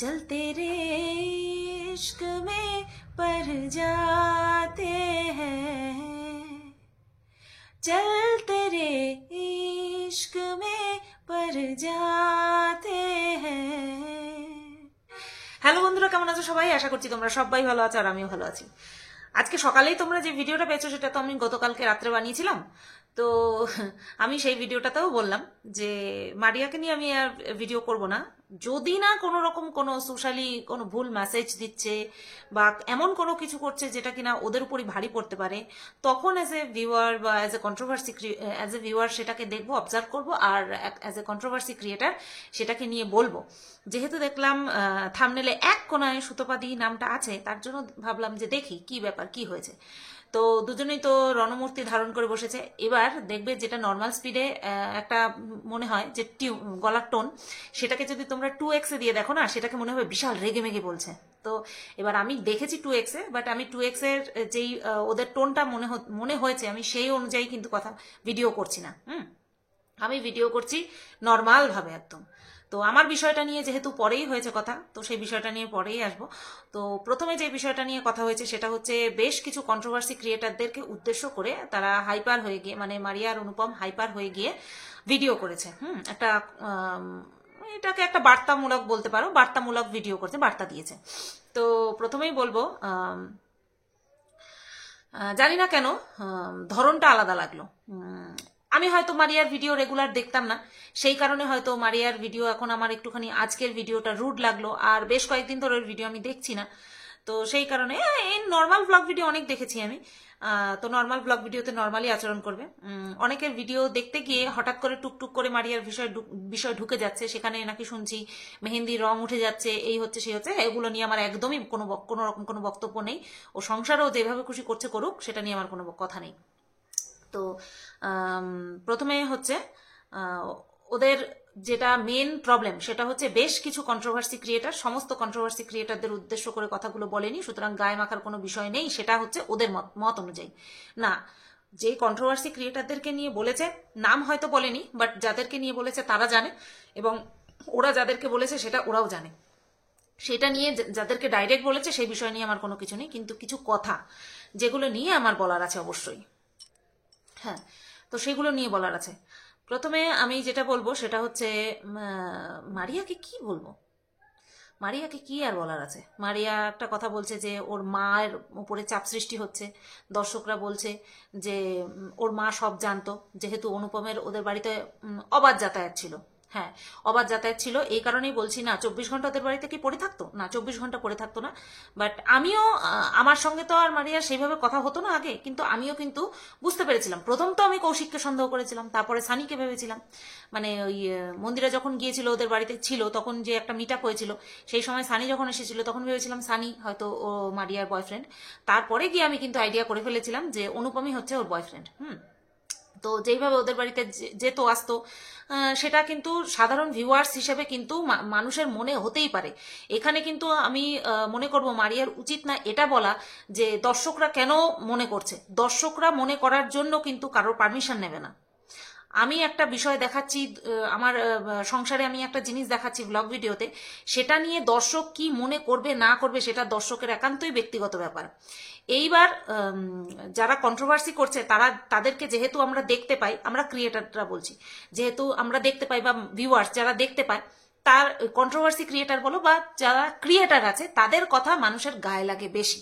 चल तेरे इश्क में पर जाते हैं, चल तेरे इश्क में पर जाते हैं। হ্যালো বন্ধুরা, কেমন আছো সবাই? আশা করছি তোমরা সবাই ভালো আছো আর আমিও ভালো আছি। আজকে সকালেই তোমরা যে ভিডিওটা পেয়েছো সেটা তো আমি গতকালকে রাত্রে বানিয়েছিলাম। তো আমি সেই ভিডিওটাতেও বললাম যে মারিয়াকে নিয়ে আমি আর ভিডিও করব না, যদি না কোনো রকম কোনো সোশ্যালি কোনো ভুল মেসেজ দিচ্ছে বা এমন কোনো কিছু করছে যেটা কিনা ওদের উপরই ভারী পড়তে পারে, তখন অ্যাজ এ ভিউয়ার বা as a controversy as a viewer সেটাকে দেখবো, অবজার্ভ করবো, আর অ্যাজ এ কন্ট্রোভার্সি ক্রিয়েটার সেটাকে নিয়ে বলবো। যেহেতু দেখলাম থাম্বনেলে এক কোনায় সুতোপাদি নামটা আছে, তার জন্য ভাবলাম যে দেখি কি ব্যাপার, কি হয়েছে। তো দুজনেই তো রণমূর্তি ধারণ করে বসেছে। এবার দেখবে যেটা নর্মাল স্পিডে একটা মনে হয় যে গলার টোন, সেটাকে যদি তোমরা 2x দিয়ে দেখো না, সেটাকে মনে হবে বিশাল রেগে মেগে বলছে। তো এবার আমি দেখেছি 2x, বাট আমি 2x এর যেই ওদের টোনটা মনে হয়েছে, আমি সেই অনুযায়ী কিন্তু কথা ভিডিও করছি না। আমি ভিডিও করছি নর্মাল ভাবে একদম। তো আমার বিষয়টা নিয়ে যেহেতু পরেই হয়েছে কথা, তো সেই বিষয়টা নিয়ে পরেই আসবো। তো প্রথমে যে বিষয়টা নিয়ে কথা হয়েছে সেটা হচ্ছে বেশ কিছু কন্ট্রোভার্সি ক্রিয়েটারদেরকে উদ্দেশ্য করে তারা হাইপার হয়ে গিয়ে, মানে মারিয়া আর অনুপম হাইপার হয়ে গিয়ে ভিডিও করেছে। একটা এটাকে একটা বার্তামূলক বলতে পারো, বার্তামূলক ভিডিও করছে, বার্তা দিয়েছে। তো প্রথমেই বলবো, জানি না কেন ধরনটা আলাদা লাগলো। আমি হয়তো মারিয়ার ভিডিও রেগুলার দেখতাম না, সেই কারণে হয়তো মারিয়ার ভিডিও এখন আমার একটুখানি আজকের ভিডিওটা রুড লাগলো, আর বেশ কয়েকদিন ধরে ওর ভিডিও আমি দেখছি না। তো সেই কারণে এই নর্মাল ব্লগ ভিডিও অনেক দেখেছি আমি। তো নর্মাল ব্লগ ভিডিওতে নর্মালি আচরণ করবে। অনেকের ভিডিও দেখতে গিয়ে হঠাৎ করে টুকটুক করে মারিয়ার বিষয় ঢুকে যাচ্ছে, সেখানে নাকি শুনছি মেহেন্দির রং উঠে যাচ্ছে, এই হচ্ছে সেই হচ্ছে। এগুলো নিয়ে আমার একদমই কোনো রকম কোনো বক্তব্য নেই। ও সংসারও যেভাবে খুশি করছে করুক, সেটা নিয়ে আমার কোনো কথা নেই। তো প্রথমে হচ্ছে ওদের যেটা মেন প্রবলেম সেটা হচ্ছে বেশ কিছু কন্ট্রোভার্সি ক্রিয়েটার সমস্ত কন্ট্রোভার্সি ক্রিয়েটারদের উদ্দেশ্য করে কথাগুলো বলেনি, সুতরাং গায়ে মাখার কোনো বিষয় নেই। সেটা হচ্ছে ওদের মত অনুযায়ী না। যে কন্ট্রোভার্সি ক্রিয়েটারদেরকে নিয়ে বলেছে, নাম হয়তো বলেনি, বাট যাদেরকে নিয়ে বলেছে তারা জানে, এবং ওরা যাদেরকে বলেছে সেটা ওরাও জানে। সেটা নিয়ে যাদেরকে ডাইরেক্ট বলেছে সেই বিষয় নিয়ে আমার কোনো কিছু নেই, কিন্তু কিছু কথা যেগুলো নিয়ে আমার বলার আছে অবশ্যই। হ্যাঁ, তো সেগুলো নিয়ে বলার আছে। প্রথমে আমি যেটা বলবো সেটা হচ্ছে মারিয়াকে কি বলবো, মারিয়াকে কি আর বলার আছে। মারিয়া একটা কথা বলছে যে ওর মায়ের উপরে চাপ সৃষ্টি হচ্ছে, দর্শকরা বলছে যে ওর মা সব জানতো, যেহেতু অনুপমের ওদের বাড়িতে অবাধ যাতায়াত ছিল। হ্যাঁ, অবাধ যাতায়াত ছিল, এই কারণেই বলছি না 24 ঘন্টা ওদের বাড়িতে কি পড়ে থাকতো না, 24 ঘন্টা পড়ে থাকতো না। বাট আমিও, আমার সঙ্গে তো আর মারিয়ার সেইভাবে কথা হতো না আগে, কিন্তু আমিও কিন্তু বুঝতে পেরেছিলাম। প্রথম তো আমি কৌশিককে সন্দেহ করেছিলাম, তারপরে সানিকে ভেবেছিলাম। মানে ওই মন্দিরা যখন গিয়েছিল ওদের বাড়িতে ছিল, তখন যে একটা মিট আপ হয়েছিল, সেই সময় সানি যখন এসেছিল তখন ভেবেছিলাম সানি হয়তো ও মারিয়ার বয়ফ্রেন্ড। তারপরে গিয়ে আমি কিন্তু আইডিয়া করে ফেলেছিলাম যে অনুপমই হচ্ছে ওর বয়ফ্রেন্ড। তো যেইভাবে ওদের বাড়িতে যেত আসতো, সেটা কিন্তু সাধারণ ভিউয়ার্স হিসেবে কিন্তু মানুষের মনে হতেই পারে। এখানে কিন্তু আমি মনে করব মারিয়ার উচিত না এটা বলা যে দর্শকরা কেন মনে করছে। দর্শকরা মনে করার জন্য কিন্তু কারোর পারমিশন নেবে না। আমি একটা বিষয় দেখাচ্ছি, আমার সংসারে আমি একটা জিনিস দেখাচ্ছি ব্লগ ভিডিওতে, সেটা নিয়ে দর্শক কি মনে করবে না করবে সেটা দর্শকের একান্তই ব্যক্তিগত ব্যাপার। এইবার যারা কন্ট্রোভার্সি করছে তাদেরকে যেহেতু আমরা দেখতে পাই, আমরা ক্রিয়েটাররা বলছি, যেহেতু আমরা দেখতে পাই বা ভিউয়ার্স যারা দেখতে পায়, তার কন্ট্রোভার্সি ক্রিয়েটার বলো বা যারা ক্রিয়েটার আছে, তাদের কথা মানুষের গায়ে লাগে বেশি।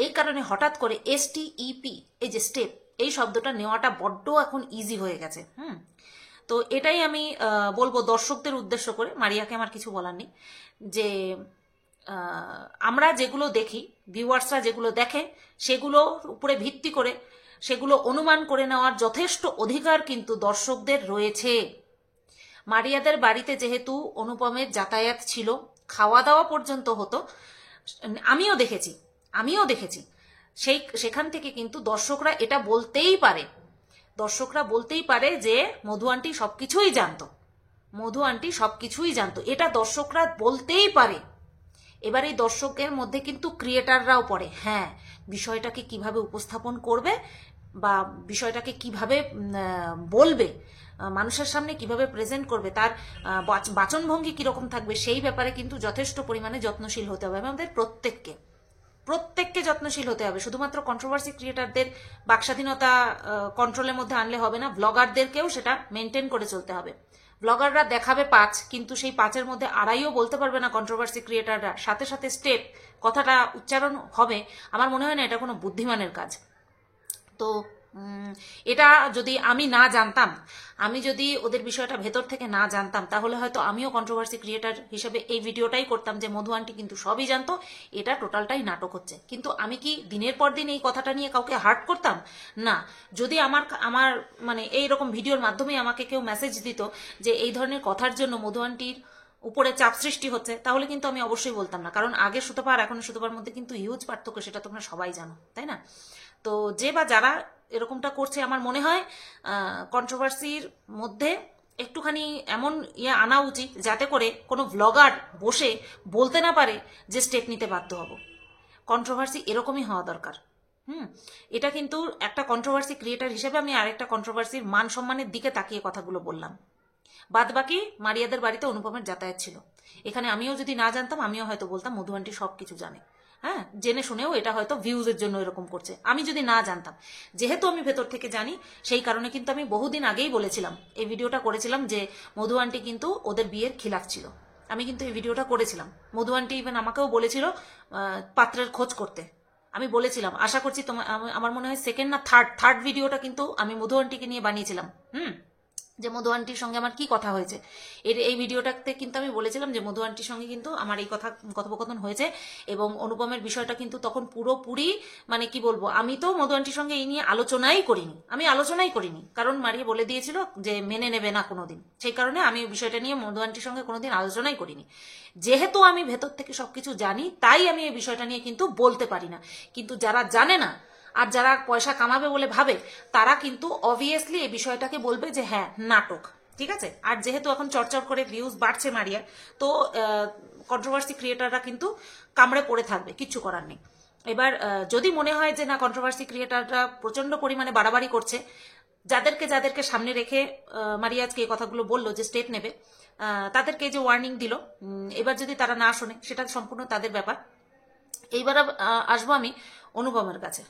এই কারণে হঠাৎ করে STEP এই যে স্টেপ, এই শব্দটা নেওয়াটা বড্ড এখন ইজি হয়ে গেছে। তো এটাই আমি বলবো দর্শকদের উদ্দেশ্য করে। মারিয়াকে আমার কিছু বলার নেই, যে আমরা যেগুলো দেখি, ভিউয়ার্সরা যেগুলো দেখে, সেগুলো উপরে ভিত্তি করে সেগুলো অনুমান করে নেওয়ার যথেষ্ট অধিকার কিন্তু দর্শকদের রয়েছে। মারিয়াদের বাড়িতে যেহেতু অনুপমের যাতায়াত ছিল, খাওয়া দাওয়া পর্যন্ত হতো, আমিও দেখেছি। সেখান থেকে কিন্তু দর্শকরা এটা বলতেই পারে, দর্শকরা বলতেই পারে যে মধু আন্টি সবকিছুই জানতো, এটা দর্শকরা বলতেই পারে। এবার এই দর্শকের মধ্যে কিন্তু ক্রিয়েটাররাও পড়ে। হ্যাঁ, বিষয়টাকে কিভাবে উপস্থাপন করবে বা বিষয়টাকে কিভাবে বলবে, মানুষের সামনে কিভাবে প্রেজেন্ট করবে, তার বাচনভঙ্গি কীরকম থাকবে, সেই ব্যাপারে কিন্তু যথেষ্ট পরিমাণে যত্নশীল হতে হবে আমাদের প্রত্যেককে যত্নশীল হতে হবে। শুধুমাত্র কন্ট্রোভার্সি ক্রিয়েটারদের বাকস্বাধীনতা কন্ট্রোলের মধ্যে আনলে হবে না, ব্লগারদেরকেও সেটা মেনটেন করে চলতে হবে। ব্লগাররা দেখাবে 5, কিন্তু সেই 5-এর মধ্যে আড়াইও বলতে পারবে না কন্ট্রোভার্সি ক্রিয়েটাররা, সাথে সাথে স্টেপ কথাটা উচ্চারণ হবে। আমার মনে হয় না এটা কোনো বুদ্ধিমানের কাজ। তো এটা যদি আমি না জানতাম, আমি যদি ওদের বিষয়টা ভেতর থেকে না জানতাম, তাহলে হয়তো আমিও কন্ট্রোভার্সি ক্রিয়েটার হিসেবে এই ভিডিওটাই করতাম যে মধু আন্টি কিন্তু সবই জানতো, এটা টোটালটাই নাটক হচ্ছে। কিন্তু আমি কি দিনের পর দিন এই কথাটা নিয়ে কাউকে হার্ট করতাম না? যদি আমার মানে এইরকম ভিডিওর মাধ্যমে আমাকে কেউ মেসেজ দিত যে এই ধরনের কথার জন্য মধু আন্টির উপরে চাপ সৃষ্টি হচ্ছে, তাহলে কিন্তু আমি অবশ্যই বলতাম না। কারণ আগে সুতপা আর এখন সুতপার মধ্যে কিন্তু হিউজ পার্থক্য, সেটা তোমরা সবাই জানো, তাই না? তো যে বা যারা এরকমটা করছে, আমার মনে হয় কন্ট্রোভার্সির মধ্যে একটুখানি এমন আনা উচিত যাতে করে কোনো ব্লগার বসে বলতে না পারে যে স্টেপ নিতে বাধ্য হব। কন্ট্রোভার্সি এরকমই হওয়া দরকার। এটা কিন্তু একটা কন্ট্রোভার্সি ক্রিয়েটার হিসেবে আমি আরেকটা কন্ট্রোভার্সির মান সম্মানের দিকে তাকিয়ে কথাগুলো বললাম। বাদ বাকি মারিয়াদের বাড়িতে অনুপমের যাতায়াত ছিল, এখানে আমিও যদি না জানতাম আমিও হয়তো বলতাম মধু আন্টি সব কিছু জানে। হ্যাঁ, জেনে শুনেও এটা হয়তো ভিউজের জন্য এরকম করছে, আমি যদি না জানতাম। যেহেতু আমি ভেতর থেকে জানি, সেই কারণে কিন্তু আমি বহুদিন আগেই বলেছিলাম, এই ভিডিওটা করেছিলাম যে মধু আন্টি কিন্তু ওদের বিয়ের খিলাফ ছিল। আমি কিন্তু এই ভিডিওটা করেছিলাম। মধু আন্টি ইভেন আমাকেও বলেছিল পাত্রের খোঁজ করতে। আমি বলেছিলাম, আশা করছি তোমার, আমার মনে হয় সেকেন্ড না থার্ড ভিডিওটা কিন্তু আমি মধু আন্টিকে নিয়ে বানিয়েছিলাম। যে মধু আন্টির সঙ্গে আমার কি কথা হয়েছে, এই ভিডিওটাতে কিন্তু আমি বলেছিলাম যে মধু আন্টির সঙ্গে কিন্তু আমার এই কথোপকথন হয়েছে, এবং অনুপমের বিষয়টা কিন্তু তখন পুরোপুরি মানে কি বলবো, আমি তো মধু আন্টির সঙ্গে এই নিয়ে আলোচনাই করিনি, কারণ মারিয়ে বলে দিয়েছিল যে মেনে নেবে না কোনোদিন। সেই কারণে আমি বিষয়টা নিয়ে মধু আন্টির সঙ্গে কোনোদিন আলোচনাই করিনি। যেহেতু আমি ভেতর থেকে সবকিছু জানি, তাই আমি এই বিষয়টা নিয়ে কিন্তু বলতে পারি না। কিন্তু যারা জানে না আর যারা পয়সা কামাবে বলে ভাবে, তারা কিন্তু অবভিয়াসলি এই বিষয়টাকে বলবে যে হ্যাঁ নাটক, ঠিক আছে। আর যেহেতু এখন চরচর করে ভিউজ বাড়ছে মারিয়ার, তো কন্ট্রোভার্সি ক্রিয়েটাররা কিন্তু কামড়ে পড়ে থাকবে, কিচ্ছু করার নেই। এবার যদি মনে হয় যে না কন্ট্রোভার্সি ক্রিয়েটাররা প্রচন্ড পরিমাণে বাড়াবাড়ি করছে, যাদেরকে সামনে রেখে মারিয়া আজকে এই কথাগুলো বললো যে স্টেপ নেবে, তাদেরকে যে ওয়ার্নিং দিল, এবার যদি তারা না শোনে সেটা সম্পূর্ণ তাদের ব্যাপার। এইবার আসবো আমি অনুপমের কাছে।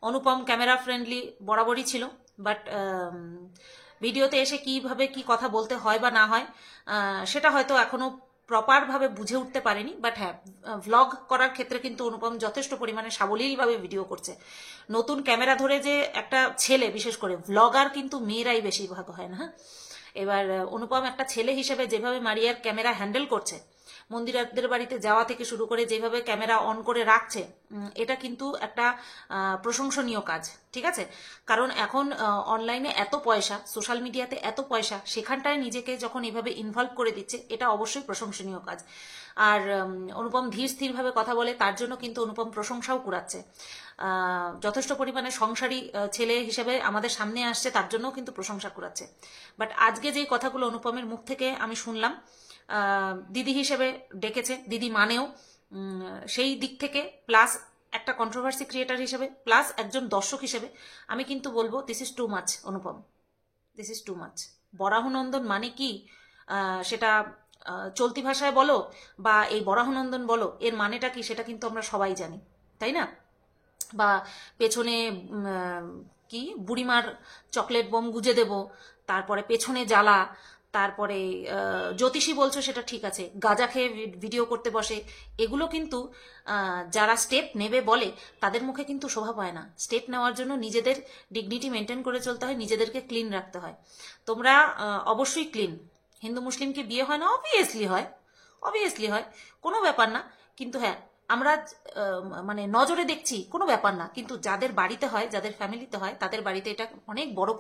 অনুপম ক্যামেরা ফ্রেন্ডলি বরাবরই ছিল, বাট ভিডিওতে এসে কিভাবে কি কথা বলতে হয় বা না হয় সেটা হয়তো এখনো প্রপারভাবে বুঝে উঠতে পারেনি। বাট হ্যাঁ, ভ্লগ করার ক্ষেত্রে কিন্তু অনুপম যথেষ্ট পরিমাণে সাবলীলভাবে ভিডিও করছে। নতুন ক্যামেরা ধরে যে একটা ছেলে, বিশেষ করে ভ্লগার কিন্তু মেয়েরাই বেশিরভাগ হয় না। এবার অনুপম একটা ছেলে হিসেবে যেভাবে মারিয়ার ক্যামেরা হ্যান্ডেল করছে, মন্দিরাদের বাড়িতে যাওয়া থেকে শুরু করে যেভাবে ক্যামেরা অন করে রাখছে, এটা কিন্তু একটা প্রশংসনীয় কাজ, ঠিক আছে। কারণ এখন অনলাইনে এত পয়সা, সোশ্যাল মিডিয়াতে এত পয়সা, সেখানটায় নিজেকে যখন এভাবে ইনভলভ করে দিচ্ছে, এটা অবশ্যই প্রশংসনীয় কাজ। আর অনুপম ধীর স্থিরভাবে কথা বলে, তার জন্য কিন্তু অনুপম প্রশংসাও কুড়াচ্ছে। যথেষ্ট পরিমাণে সংসারী ছেলে হিসেবে আমাদের সামনে আসছে, তার জন্যও কিন্তু প্রশংসা কুড়াচ্ছে। বাট আজকে যেই কথাগুলো অনুপমের মুখ থেকে আমি শুনলাম, দিদি হিসেবে ডেকেছে, দিদি মানেও, সেই দিক থেকে প্লাস একটা কন্ট্রোভার্সি ক্রিয়েটার হিসেবে প্লাস একজন দর্শক হিসেবে আমি কিন্তু বলবো this is too much Anupam, this is too much. বরাহনন্দন মানে কি সেটা চলতি ভাষায় বলো বা এই বরাহনন্দন বলো, এর মানেটা কি সেটা কিন্তু আমরা সবাই জানি, তাই না? বা পেছনে কি বুড়িমার চকলেট বোম গুজে দেব, তারপরে পেছনে জ্বালা, তারপরে জ্যোতিষী বলছো সেটা ঠিক আছে, গাঁজা খেয়ে ভিডিও করতে বসে, এগুলো কিন্তু যারা স্টেপ নেবে বলে তাদের মুখে কিন্তু শোভা পায় না। স্টেপ নেওয়ার জন্য নিজেদের ডিগনিটি মেনটেন করে চলতে হয়, নিজেদেরকে ক্লিন রাখতে হয়। তোমরা অবশ্যই ক্লিন, হিন্দু মুসলিমকে বিয়ে হয় না, অবভিয়াসলি হয়, কোনো ব্যাপার না। কিন্তু হ্যাঁ, আমরা মানে নজরে দেখছি কোনো ব্যাপার না, কিন্তু যাদের বাড়িতে হয়, যাদের ফ্যামিলিতে হয়, তাদের বাড়িতে এটা অনেক বড়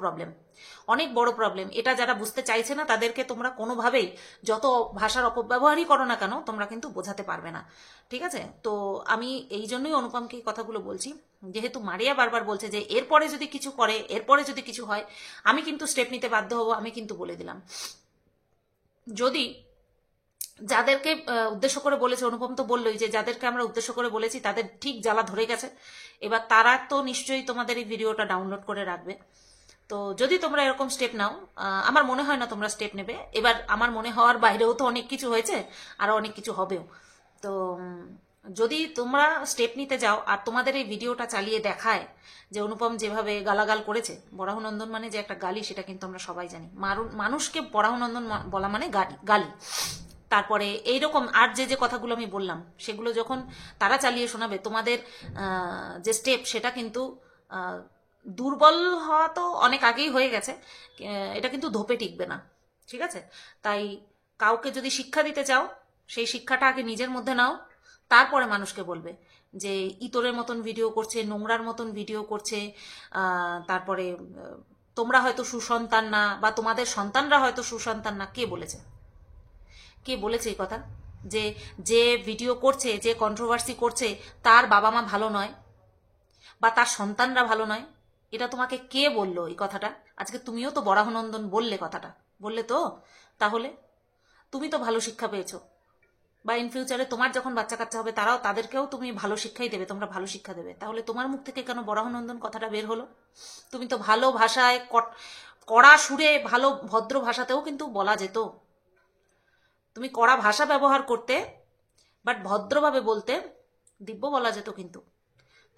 প্রবলেম। এটা যারা বুঝতে চাইছে না, তাদেরকে তোমরা কোনোভাবেই যত ভাষার অপব্যবহারই করো না কেন, তোমরা কিন্তু বোঝাতে পারবে না, ঠিক আছে। তো আমি এই জন্যই অনুপমকে এই কথাগুলো বলছি, যেহেতু মারিয়া বারবার বলছে যে এরপরে যদি কিছু করে, এরপরে যদি কিছু হয়, আমি কিন্তু স্টেপ নিতে বাধ্য হবো। আমি কিন্তু বলে দিলাম, যদি যাদেরকে উদ্দেশ্য করে বলেছে, অনুপম তো বললোই যে যাদেরকে আমরা উদ্দেশ্য করে বলেছি তাদের ঠিক জ্বালা ধরে গেছে। এবার তারা তো নিশ্চয়ই তোমাদের এই ভিডিওটা ডাউনলোড করে রাখবে। তো যদি তোমরা এরকম স্টেপ নাও, আমার মনে হয় না তোমরা স্টেপ নেবে। এবার আমার মনে হওয়ার বাইরেও তো অনেক কিছু হয়েছে, আরো অনেক কিছু হবেও। তো যদি তোমরা স্টেপ নিতে যাও আর তোমাদের এই ভিডিওটা চালিয়ে দেখায় যে অনুপম যেভাবে গালাগাল করেছে, বরাহনন্দন মানে যে একটা গালি সেটা কিন্তু আমরা সবাই জানি। মানুষকে বরাহনন্দন বলা মানে গালি। তারপরে এইরকম আর যে যে কথাগুলো আমি বললাম সেগুলো যখন তারা চালিয়ে শোনাবে, তোমাদের যে স্টেপ সেটা কিন্তু দুর্বল হওয়া তো অনেক আগেই হয়ে গেছে, এটা কিন্তু ধোপে টিকবে না। ঠিক আছে? তাই কাউকে যদি শিক্ষা দিতে চাও, সেই শিক্ষাটা আগে নিজের মধ্যে নাও, তারপরে মানুষকে বলবে যে ইতরের মতন ভিডিও করছে, নোংরার মতন ভিডিও করছে, তারপরে তোমরা হয়তো সুসন্তান না, বা তোমাদের সন্তানরা হয়তো সুসন্তান না। কে বলেছে? কে বলেছে এই কথা? যে যে ভিডিও করছে, যে কন্ট্রোভার্সি করছে, তার বাবা মা ভালো নয় বা তার সন্তানরা ভালো নয়? এটা তোমাকে কে বললো এই কথাটা? আজকে তুমিও তো বরাহনন্দন বললে, কথাটা বললে তো। তাহলে তুমি তো ভালো শিক্ষা পেয়েছো, বা ইন ফিউচারে তোমার যখন বাচ্চা কাচ্চা হবে তাদেরকেও তুমি ভালো শিক্ষাই দেবে, তোমরা ভালো শিক্ষা দেবে। তাহলে তোমার মুখ থেকে কেন বরাহনন্দন কথাটা বের হলো? তুমি তো ভালো ভাষায়, কড়া সুরে, ভালো ভদ্র ভাষাতেও কিন্তু বলা যেত। তুমি কড়া ভাষা ব্যবহার করতে, বাট ভদ্রভাবে বলতে দিব্য বলা যেত। কিন্তু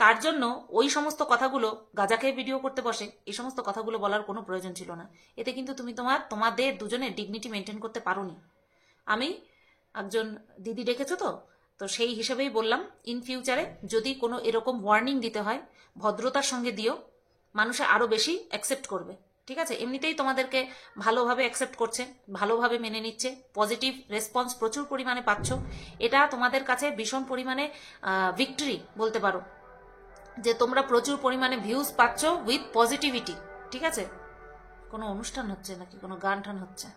তার জন্য ওই সমস্ত কথাগুলো, গাঁজা খেয়ে ভিডিও করতে বসে এই সমস্ত কথাগুলো বলার কোনো প্রয়োজন ছিল না। এতে কিন্তু তুমি তোমাদের দুজনের ডিগনিটি মেনটেন করতে পারোনি। আমি একজন দিদি ডেকেছো তো, তো সেই হিসেবেই বললাম, ইন ফিউচারে যদি কোনো এরকম ওয়ার্নিং দিতে হয়, ভদ্রতার সঙ্গে দিও, মানুষে আরো বেশি অ্যাকসেপ্ট করবে। ঠিক আছে? এমনিতেই তোমাদেরকে ভালোভাবে অ্যাকসেপ্ট করছে, ভালোভাবে মেনে নিচ্ছে, পজিটিভ রেসপন্স প্রচুর পরিমাণে পাচ্ছ। এটা তোমাদের কাছে ভীষণ পরিমাণে ভিক্টরি বলতে পারো, যে তোমরা প্রচুর পরিমাণে ভিউজ পাচ্ছ উইথ পজিটিভিটি। ঠিক আছে? কোনো অনুষ্ঠান হচ্ছে নাকি কোনো গান টান হচ্ছে?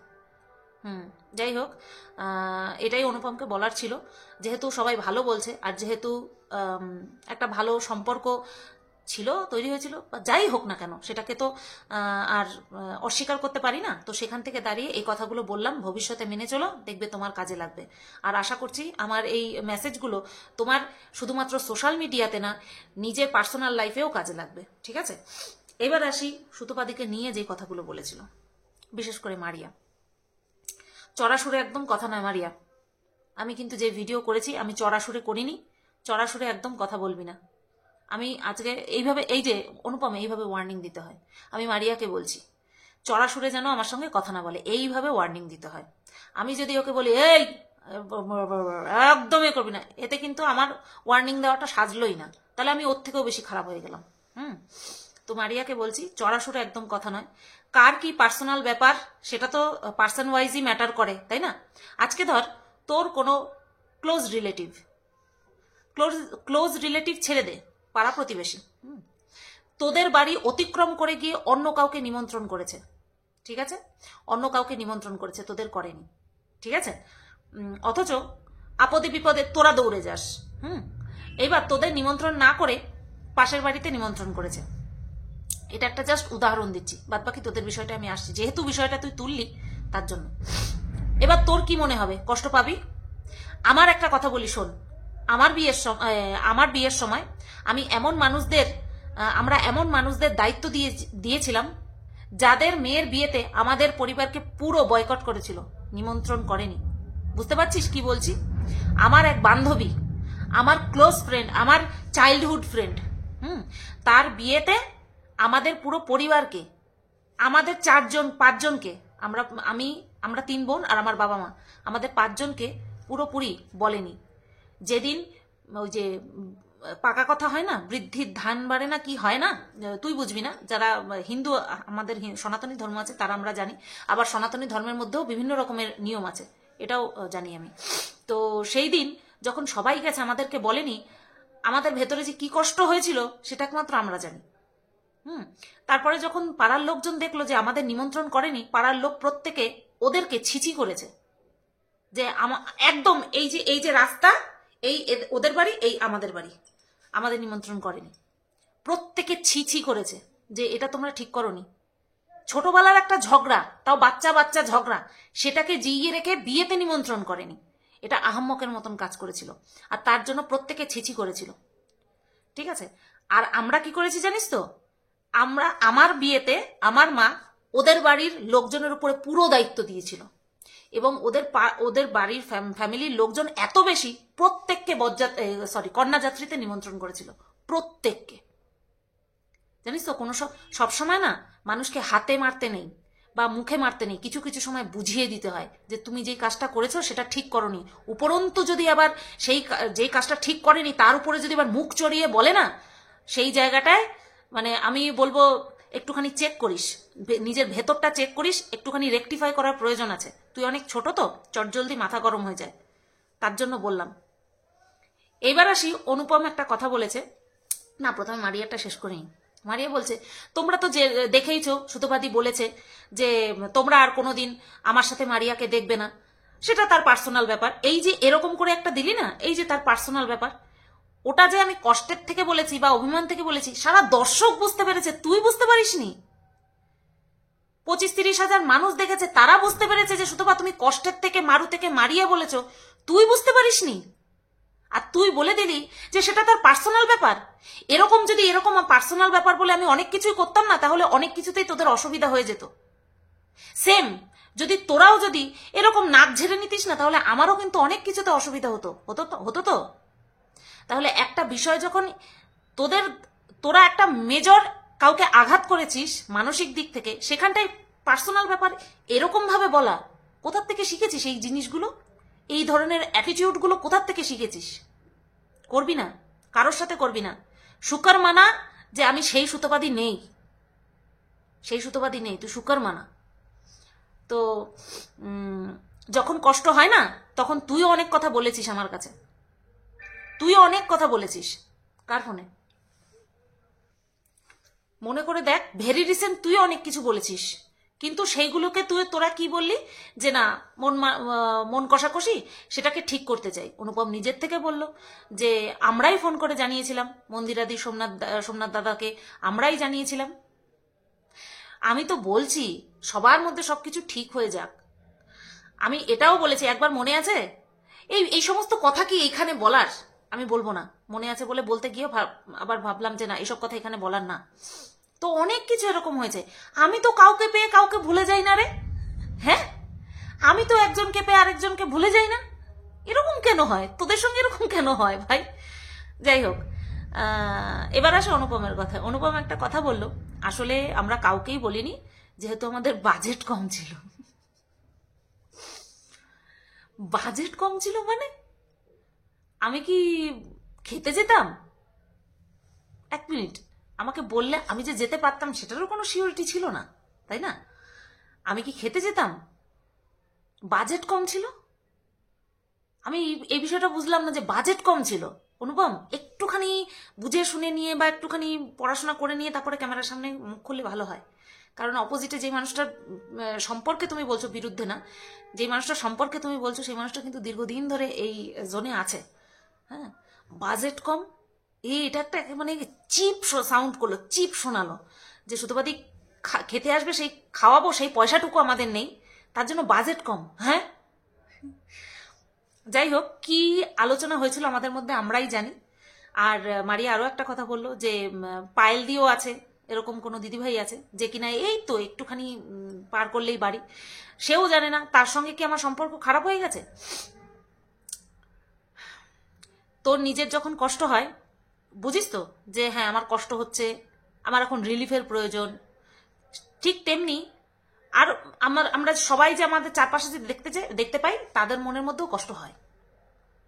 যাই হোক, এটাই অনুপমকে বলার ছিল। যেহেতু সবাই ভালো বলছে, আর যেহেতু একটা ভালো সম্পর্ক ছিল, তৈরি হয়েছিল, বা যাই হোক না কেন, সেটাকে তো আর অস্বীকার করতে পারি না। তো সেখান থেকে দাঁড়িয়ে এই কথাগুলো বললাম। ভবিষ্যতে মেনে চলো, দেখবে তোমার কাজে লাগবে। আর আশা করছি আমার এই মেসেজগুলো তোমার শুধুমাত্র সোশ্যাল মিডিয়াতে না, নিজের পার্সোনাল লাইফেও কাজে লাগবে। ঠিক আছে? এবার আসি সুতোপাদিকে নিয়ে যে কথাগুলো বলেছিল, বিশেষ করে মারিয়া। চড়াসুরে একদম কথা নয় মারিয়া। আমি কিন্তু যে ভিডিও করেছি আমি চড়াসুরে করিনি। চড়াসুরে একদম কথা বলবি না। আমি আজকে এইভাবে, এই যে অনুপম, এইভাবে ওয়ার্নিং দিতে হয়। আমি মারিয়াকে বলছি চড়াসুরে যেন আমার সঙ্গে কথা না বলে, এইভাবে ওয়ার্নিং দিতে হয়। আমি যদি ওকে বলি এই একদমই করবি না, এতে কিন্তু আমার ওয়ার্নিং দেওয়াটা সাজলোই না, তাহলে আমি ওর থেকেও বেশি খারাপ হয়ে গেলাম। তো মারিয়াকে বলছি চড়াসুরে একদম কথা নয়। কার কি পার্সোনাল ব্যাপার সেটা তো পার্সন ওয়াইজই ম্যাটার করে, তাই না? আজকে ধর তোর কোনো ক্লোজ রিলেটিভ ছেড়ে দে, পাড়া প্রতিবেশী তোদের বাড়ি অতিক্রম করে গিয়ে অন্য কাউকে নিমন্ত্রণ করেছে। ঠিক আছে? অন্য কাউকে নিমন্ত্রণ করেছে, তোদের করেনি। ঠিক আছে? অথচ আপদে বিপদে তোরা দৌড়ে যাস। এইবার তোদের নিমন্ত্রণ না করে পাশের বাড়িতে নিমন্ত্রণ করেছে। এটা একটা জাস্ট উদাহরণ দিচ্ছি, বাদ বাকি তোদের বিষয়টা আমি আসছি, যেহেতু বিষয়টা তুই তুললি তার জন্য। এবার তোর কি মনে হবে? কষ্ট পাবি? আমার একটা কথা বলি শোন, আমার বিয়ের সময় আমরা এমন মানুষদের দায়িত্ব দিয়েছিলাম যাদের মেয়ের বিয়েতে আমাদের পরিবারকে পুরো বয়কট করেছিল, নিমন্ত্রণ করেনি। বুঝতে পারছিস কি বলছি? আমার এক বান্ধবী, আমার ক্লোজ ফ্রেন্ড, আমার চাইল্ডহুড ফ্রেন্ড, তার বিয়েতে আমাদের পুরো পরিবারকে, আমাদের 5জনকে, আমরা 3 বোন আর আমার বাবা মা, আমাদের 5জনকে পুরোপুরি বলেনি। যেদিন ওই যে পাকা কথা হয় না, বৃদ্ধির ধান বাড়ে না, কি হয় না, তুই বুঝবি না, যারা হিন্দু, আমাদের সনাতনী ধর্ম আছে তারা আমরা জানি। আবার সনাতনী ধর্মের মধ্যেও বিভিন্ন রকমের নিয়ম আছে, এটাও জানি আমি। তো সেই দিন যখন সবাই গেছে আমাদেরকে বলেনি, আমাদের ভেতরে যে কি কষ্ট হয়েছিল সেটা একমাত্র আমরা জানি। তারপরে যখন পাড়ার লোকজন দেখলো যে আমাদের নিমন্ত্রণ করেনি, পাড়ার লোক প্রত্যেকে ওদেরকে ছিছি করেছে যে একদম এই যে রাস্তা, এই ওদের বাড়ি, এই আমাদের বাড়ি, আমাদের নিমন্ত্রণ করেনি। প্রত্যেকে ছিছি করেছে যে এটা তোমরা ঠিক করনি। ছোটবেলার একটা ঝগড়া, তাও বাচ্চা ঝগড়া, সেটাকে জিইয়ে রেখে বিয়েতে নিমন্ত্রণ করেনি। এটা আহাম্মকের মতন কাজ করেছিল, আর তার জন্য প্রত্যেকে ছিছি করেছিল। ঠিক আছে, আর আমরা কি করেছি জানিস তো, আমরা আমার বিয়েতে আমার মা ওদের বাড়ির লোকজনের উপরে পুরো দায়িত্ব দিয়েছিল, এবং ওদের বাড়ির ফ্যামিলির লোকজন এত বেশি, প্রত্যেককে কন্যাযাত্রীতে নিমন্ত্রণ করেছিল, প্রত্যেককে। জানিস তো, কোনো সবসময় না মানুষকে হাতে মারতে নেই বা মুখে মারতে নেই, কিছু কিছু সময় বুঝিয়ে দিতে হয় যে তুমি যেই কাজটা করেছো সেটা ঠিক করনি। উপরন্তু যদি আবার যেই কাজটা ঠিক করেনি তার উপরে যদি আবার মুখ চড়িয়ে বলে না, সেই জায়গাটায় মানে আমি বলবো একটুখানি চেক করিস, নিজের ভেতরটা চেক করিস, একটুখানি রেকটিফাই করার প্রয়োজন আছে। তুই অনেক ছোট তো, চটজলদি মাথা গরম হয়ে যায়, তার জন্য বললাম। এইবার আসি, অনুপম একটা কথা বলেছে না, প্রথমে মারিয়াটা শেষ করিনি। মারিয়া বলছে তোমরা তো যে দেখেইছো, সুতোপাদি বলেছে যে তোমরা আর কোনোদিন আমার সাথে মারিয়াকে দেখবে না, সেটা তার পার্সোনাল ব্যাপার। এই যে এরকম করে একটা দিলি না, এই যে তার পার্সোনাল ব্যাপার, ওটা যে আমি কষ্টের থেকে বলেছি বা অভিমান থেকে বলেছি সারা দর্শক বুঝতে পেরেছে, তুই বুঝতে পারিসনি। 25-30 হাজার মানুষ দেখেছে, তারা বুঝতে পেরেছে যে সুতপা তুমি কষ্টের থেকে মারু থেকে মারিয়া বলেছ, তুই বুঝতে পারিসনি। আর তুই বলে দিলি যে সেটা তার পার্সোনাল ব্যাপার। এরকম পার্সোনাল ব্যাপার বলে আমি অনেক কিছুই করতাম না, তাহলে অনেক কিছুতেই তোদের অসুবিধা হয়ে যেত। সেম তোরাও যদি এরকম নাক ঝেড়ে নিতিস না, তাহলে আমারও কিন্তু অনেক কিছুতে অসুবিধা হতো তো। তাহলে একটা বিষয় যখন তোরা একটা মেজর কাউকে আঘাত করেছিস মানসিক দিক থেকে, সেখানটায় পার্সোনাল ব্যাপার এরকম ভাবে বলা, কোথার থেকে শিখেছিস এই জিনিসগুলো? এই ধরনের অ্যাটিটিউডগুলো কোথার থেকে শিখেছিস? করবি না, কারোর সাথে করবি না। শুকর মানা যে আমি সেই সুতোবাদী নেই, তুই শুকর মানা। তো যখন কষ্ট হয় না, তখন তুইও অনেক কথা বলেছিস আমার কাছে, কার ফোনে মনে করে দেখ, ভেরি রিসেন্ট তুই অনেক কিছু বলেছিস, কিন্তু সেইগুলোকে তোরা কি বললি যে না মন কষাকষি, সেটাকে ঠিক করতে চাই। অনুপম নিজের থেকে বলল যে আমরাই ফোন করে জানিয়েছিলাম, মন্দিরাদি সোমনাথ দাদাকে আমরাই জানিয়েছিলাম। আমি তো বলছি সবার মধ্যে সবকিছু ঠিক হয়ে যাক। আমি এটাও বলেছি, একবার মনে আছে, এই সমস্ত কথা কি এইখানে বলার? আমি বলবো না, মনে আছে বলে বলতে গিয়েও আবার ভাবলাম যে না, এসব কথা এখানে বলার না। তো অনেক কিছু এরকম হয়েছে। আমি তো কাউকে পেয়ে কাউকে ভুলে যাই না রে। হ্যাঁ, আমি তো একজনকে পেয়ে আরেকজনকে ভুলে যাই না। এরকম কেন হয় তোদের সঙ্গে, এরকম কেন হয় ভাই? যাই হোক, এবার আসে অনুপমের কথা। অনুপম একটা কথা বলল, আসলে আমরা কাউকেই বলিনি, যেহেতু আমাদের বাজেট কম ছিল। বাজেট কম ছিল মানে আমি কি খেতে যেতাম? এক মিনিট, আমাকে বললে আমি যে যেতে পারতাম সেটারও কোনো সিওরিটি ছিল না, তাই না? আমি কি খেতে যেতাম? বাজেট কম ছিল। আমি এই বিষয়টা বুঝলাম না যে বাজেট কম ছিল। অনুপম, একটুখানি বুঝে শুনে নিয়ে বা একটুখানি পড়াশোনা করে নিয়ে তারপরে ক্যামেরার সামনে মুখ খুললে ভালো হয়। কারণ অপোজিটে যে মানুষটার সম্পর্কে তুমি বলছো, বিরুদ্ধে না, যে মানুষটার সম্পর্কে তুমি বলছো, সেই মানুষটা কিন্তু দীর্ঘদিন ধরে এই জোনে আছে। হ্যাঁ, বাজেট কম, এটা একটা মানে চিপ সাউন্ড করলো, চিপ শোনালো, যে সুতোবাদী খেতে আসবে, সেই খাওয়াবো, সেই পয়সাটুকু আমাদের নেই, তার জন্য বাজেট কম। হ্যাঁ, যাই হোক, কি আলোচনা হয়েছিল আমাদের মধ্যে আমরাই জানি। আর মারিয়া আরো একটা কথা বললো যে পায়েল দিও আছে, এরকম কোনো দিদিভাই আছে যে কিনা এই তো একটুখানি পার করলেই বাড়ি, সেও জানে না তার সঙ্গে কি আমার সম্পর্ক খারাপ হয়ে গেছে। তোর নিজের যখন কষ্ট হয়, বুঝিস তো যে হ্যাঁ আমার কষ্ট হচ্ছে, আমার এখন রিলিফের প্রয়োজন, ঠিক তেমনি আর আমরা সবাই যে আমাদের চারপাশে যে দেখতে পাই, তাদের মনের মধ্যেও কষ্ট হয়।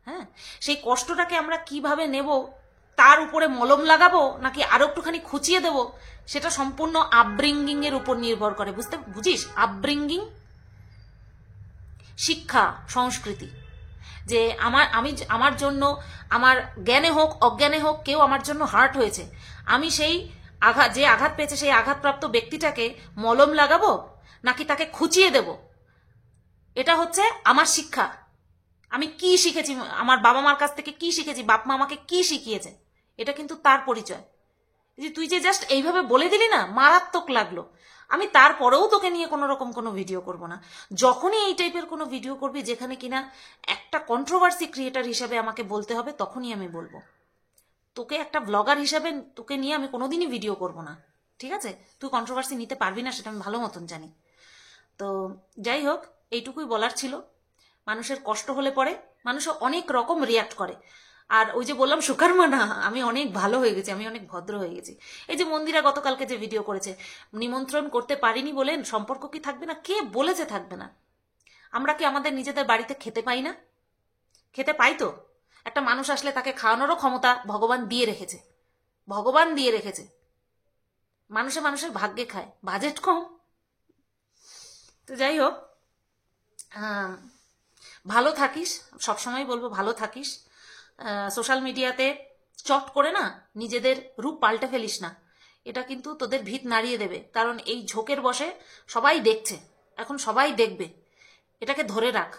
হ্যাঁ, সেই কষ্টটাকে আমরা কিভাবে নেব, তার উপরে মলম লাগাবো নাকি আরো একটুখানি খুঁচিয়ে দেব, সেটা সম্পূর্ণ আপব্রিঙ্গিং এর উপর নির্ভর করে। বুঝিস, আপব্রিঙ্গিং, শিক্ষা, সংস্কৃতি, যে আমার জন্য, আমার জ্ঞানে হোক অজ্ঞানে হোক, কেউ আমার জন্য হার্ট হয়েছে, আমি সেই যে আঘাত পেয়েছে সেই আঘাতপ্রাপ্ত ব্যক্তিটাকে মলম লাগাবো নাকি তাকে খুঁচিয়ে দেব, এটা হচ্ছে আমার শিক্ষা। আমি কি শিখেছি, আমার বাবা মার কাছ থেকে কি শিখেছি, বাপ মা আমাকে কি শিখিয়েছে, এটা কিন্তু তার পরিচয়। তুই যে জাস্ট এইভাবে বলে দিলি না, মারাত্মক লাগলো। আমি তারপরেও তোকে নিয়ে কোনো রকম কোনো ভিডিও করব না। যখনই এই টাইপের কোনো ভিডিও করবি যেখানে কিনা একটা কন্ট্রোভার্সি ক্রিয়েটার হিসাবে আমাকে বলতে হবে, তখনই আমি বলবো। তোকে একটা ব্লগার হিসাবে তোকে নিয়ে আমি কোনোদিনই ভিডিও করব না, ঠিক আছে? তুই কন্ট্রোভার্সি নিতে পারবি না, সেটা আমি ভালো মতন জানি। তো যাই হোক, এইটুকুই বলার ছিল। মানুষের কষ্ট হলে পরে মানুষ অনেক রকম রিয়াক্ট করে। আর ওই যে বললাম সুকারমা না, আমি অনেক ভালো হয়ে গেছি, আমি অনেক ভদ্র হয়ে গেছি। এই যে মন্দিরা গতকালকে যে ভিডিও করেছে, নিমন্ত্রণ করতে পারিনি বলেন সম্পর্ক কি থাকবে না? কে বলেছে থাকবে না? আমরা কি আমাদের নিজেদের বাড়িতে খেতে পাই না? খেতে পাই তো। একটা মানুষ আসলে তাকে খাওয়ানোরও ক্ষমতা ভগবান দিয়ে রেখেছে, ভগবান দিয়ে রেখেছে। মানুষের ভাগ্যে খায়, বাজেট কম। তো যাই হোক, ভালো থাকিস, সবসময় বলবো ভালো থাকিস। সোশ্যাল মিডিয়াতে চট করে না নিজেদের রূপ পাল্টে ফেলিস না, এটা কিন্তু তোদের ভিত নাড়িয়ে দেবে। কারণ এই ঝোঁকের বসে সবাই দেখছে, এখন সবাই দেখবে। এটাকে ধরে রাখ,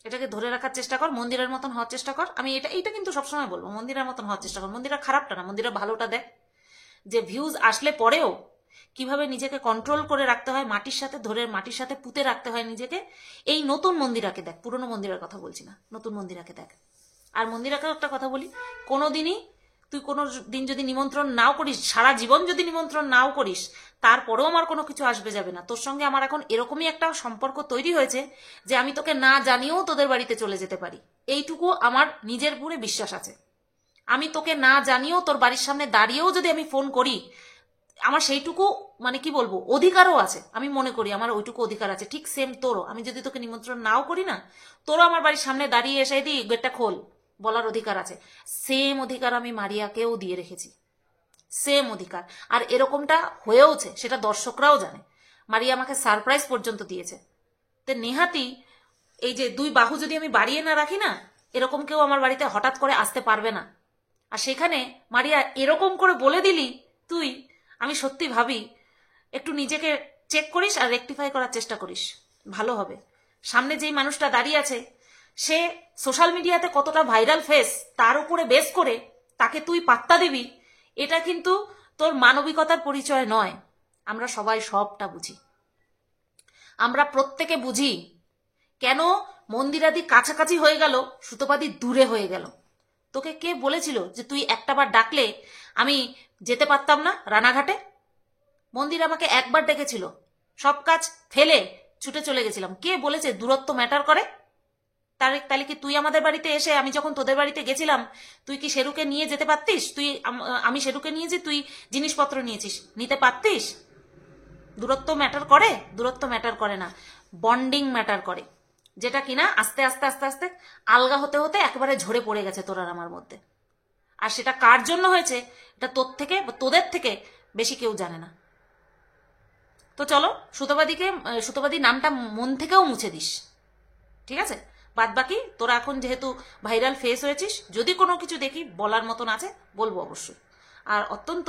এটাকে ধরে রাখার চেষ্টা কর, মন্দিরের মতন হওয়ার চেষ্টা কর। আমি এটা কিন্তু সবসময় বলবো, মন্দিরের মতন হওয়ার চেষ্টা কর। মন্দিরা খারাপটা না, মন্দিরা ভালোটা দেখ, যে ভিউজ আসলে পরেও কিভাবে নিজেকে কন্ট্রোল করে রাখতে হয়, মাটির সাথে ধরে মাটির সাথে পুঁতে রাখতে হয় নিজেকে। এই নতুন মন্দিরাকে দেখ, পুরনো মন্দিরের কথা বলছি না, নতুন মন্দিরাকে দেখ। আর মন্দিরাকে একটা কথা বলি, কোনোদিনই তুই কোনো দিন যদি নিমন্ত্রণ নাও করিস, সারা জীবন যদি নিমন্ত্রণ নাও করিস, তারপরেও আমার কোনো কিছু আসবে যাবে না। তোর সঙ্গে আমার এখন এরকমই একটা সম্পর্ক তৈরি হয়েছে যে আমি তোকে না জানিয়েও তোদের বাড়িতে চলে যেতে পারি, এইটুকু আমার নিজের পুরে বিশ্বাস আছে। আমি তোকে না জানিয়েও তোর বাড়ির সামনে দাঁড়িয়েও যদি আমি ফোন করি, আমার সেইটুকু মানে কি বলবো অধিকারও আছে, আমি মনে করি আমার ওইটুকু অধিকার আছে। ঠিক সেম তোরও, আমি যদি তোকে নিমন্ত্রণ নাও করি না, তোরও আমার বাড়ির সামনে দাঁড়িয়ে এসে দি গেটটা খোল বলার অধিকার আছে। সেম অধিকার আমি মারিয়াকেও দিয়ে রেখেছি, সেম অধিকার। আর এরকমটা হয়েওছে, সেটা দর্শকরাও জানে। মারিয়া আমাকে সারপ্রাইজ পর্যন্ত দিয়েছে। তো নেহাতি এই যে দুই বাহু যদি আমি বাড়িয়ে না রাখি না, এরকম কেউ আমার বাড়িতে হঠাৎ করে আসতে পারবে না। আর সেখানে মারিয়া এরকম করে বলে দিলি তুই, আমি সত্যি ভাবি একটু নিজেকে চেক করিস আর রেকটিফাই করার চেষ্টা করিস, ভালো হবে। সামনে যেই মানুষটা দাঁড়িয়ে আছে সে সোশ্যাল মিডিয়াতে কতটা ভাইরাল ফেস, তার উপরে বেস করে তাকে তুই পাত্তা দিবি, এটা কিন্তু তোর মানবিকতার পরিচয় নয়। আমরা সবাই সবটা বুঝি, আমরা প্রত্যেকে বুঝি কেন মন্দিরাদি কাছাকাছি হয়ে গেল, সুতপাদি দূরে হয়ে গেল। তোকে কে বলেছিল যে তুই একটাবার ডাকলে আমি যেতে পারতাম না রানাঘাটে? মন্দির আমাকে একবার ডেকেছিল, সব কাজ ফেলে ছুটে চলে গেছিলাম। কে বলেছে দূরত্ব ম্যাটার করে? তাহলে কি তুই আমাদের বাড়িতে এসে, আমি যখন তোদের বাড়িতে গেছিলাম, তুই কি শেরুকে নিয়ে যেতে পারতিস? তুই আমি শেরুকে নিয়ে যে তুই জিনিসপত্র নিয়েছিস, নিতে পারতিস? দূরত্ব ম্যাটার করে? দূরত্ব ম্যাটার করে না, বন্ডিং ম্যাটার করে, যেটা কিনা আস্তে আস্তে আস্তে আস্তে আলগা হতে হতে একেবারে ঝরে পড়ে গেছে তোর আর আমার মধ্যে। আর সেটা কার জন্য হয়েছে, এটা তোর থেকে তোদের থেকে বেশি কেউ জানে না। তো চলো, সুতপাদি নামটা মন থেকেও মুছে দিস, ঠিক আছে? বাদ বাকি তোরা এখন যেহেতু ভাইরাল ফেস হয়েছিস, যদি কোনো কিছু দেখি বলার মতন আছে বলবো অবশ্যই। আর অত্যন্ত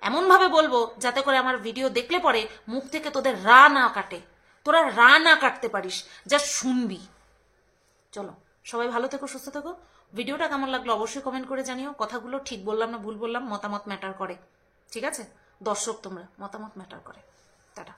এমনভাবে বলবো যাতে করে আমার ভিডিও দেখলে পরে মুখ থেকে তোদের রা না কাটে, তোরা রা না কাটতে পারিস, যা শুনবি। চলো, সবাই ভালো থেকো, সুস্থ থেকো। ভিডিওটা কেমন লাগলো অবশ্যই কমেন্ট করে জানিও। কথাগুলো ঠিক বললাম না ভুল বললাম, মতামত ম্যাটার করে, ঠিক আছে? দর্শক তোমরা, মতামত ম্যাটার করে। টাটা।